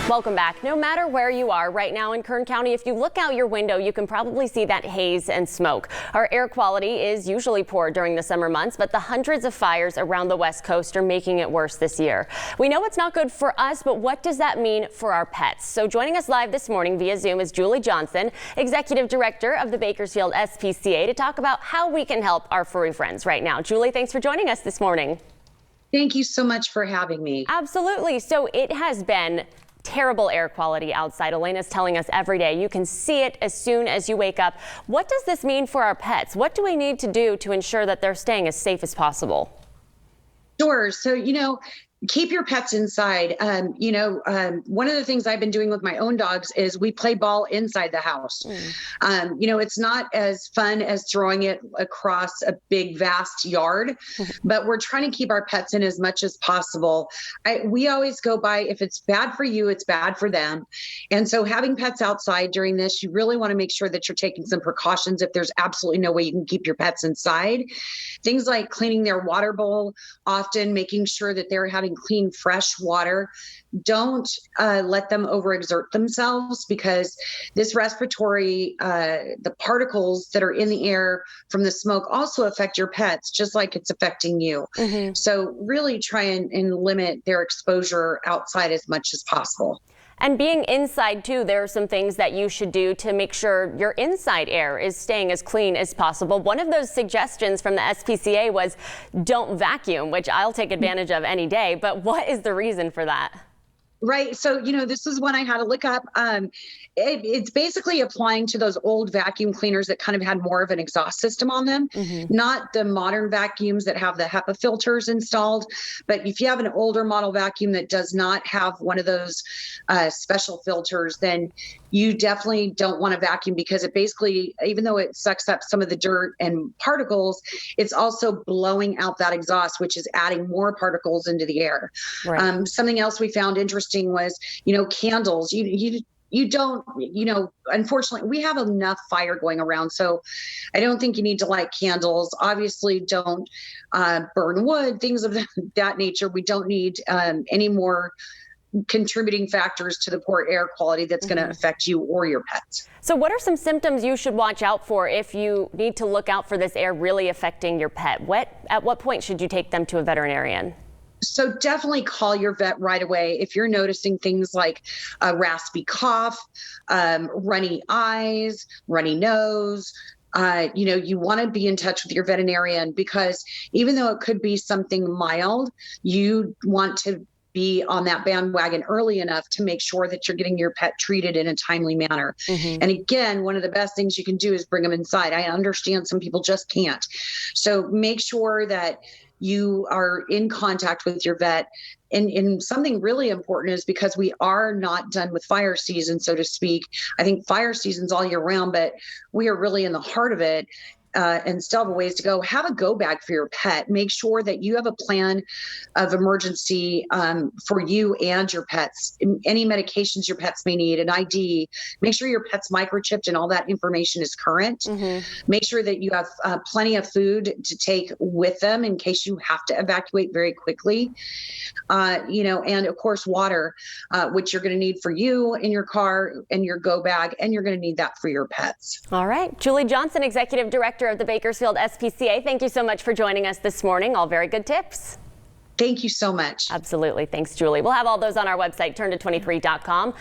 Welcome back. No matter where you are right now in Kern County, if you look out your window, you can probably see that haze and smoke. Our air quality is usually poor during the summer months, but the hundreds of fires around the West Coast are making it worse this year. We know it's not good for us, but what does that mean for our pets? So joining us live this morning via Zoom is Julie Johnson, Executive Director of the Bakersfield SPCA, to talk about how we can help our furry friends right now. Julie, thanks for joining us this morning. Thank you so much for having me. Absolutely. So it has been terrible air quality outside. Elena's telling us every day. You can see it as soon as you wake up. What does this mean for our pets? What do we need to do to ensure that they're staying as safe as possible? Sure. So, keep your pets inside. One of the things I've been doing with my own dogs is we play ball inside the house. It's not as fun as throwing it across a big, vast yard, but we're trying to keep our pets in as much as possible. We always go by, if it's bad for you, it's bad for them. And so having pets outside during this, you really want to make sure that you're taking some precautions if there's absolutely no way you can keep your pets inside. Things like cleaning their water bowl often, making sure that they're having clean, fresh water. Don't let them overexert themselves, because this respiratory, the particles that are in the air from the smoke also affect your pets, just like it's affecting you. So really try and limit their exposure outside as much as possible. And being inside too, there are some things that you should do to make sure your inside air is staying as clean as possible. One of those suggestions from the SPCA was don't vacuum, which I'll take advantage of any day. But what is the reason for that? Right. So, this is one I had to look up. It's basically applying to those old vacuum cleaners that kind of had more of an exhaust system on them, not the modern vacuums that have the HEPA filters installed. But if you have an older model vacuum that does not have one of those special filters, then you definitely don't want to vacuum, because it basically, even though it sucks up some of the dirt and particles, it's also blowing out that exhaust, which is adding more particles into the air. Right. Something else we found interesting was, candles. You don't, unfortunately, we have enough fire going around. So I don't think you need to light candles. Obviously, don't burn wood, things of that nature. We don't need any more contributing factors to the poor air quality that's going to affect you or your pets. So what are some symptoms you should watch out for if you need to look out for this air really affecting your pet? At what point should you take them to a veterinarian? So definitely call your vet right away if you're noticing things like a raspy cough, runny eyes, runny nose. You want to be in touch with your veterinarian, because even though it could be something mild, you want to be on that bandwagon early enough to make sure that you're getting your pet treated in a timely manner. And again, one of the best things you can do is bring them inside. I understand some people just can't. So make sure that you are in contact with your vet. And something really important is, because we are not done with fire season, so to speak. I think fire season's all year round, but we are really in the heart of it. And still have a ways to go. Have a go bag for your pet. Make sure that you have a plan of emergency for you and your pets. Any medications your pets may need, an ID. Make sure your pet's microchipped and all that information is current. Make sure that you have plenty of food to take with them in case you have to evacuate very quickly. And of course, water, which you're going to need for you in your car and your go bag, and you're going to need that for your pets. All right. Julie Johnson, Executive Director of the Bakersfield SPCA. Thank you so much for joining us this morning. All very good tips. Thank you so much. Absolutely. Thanks, Julie. We'll have all those on our website, turn to23.com.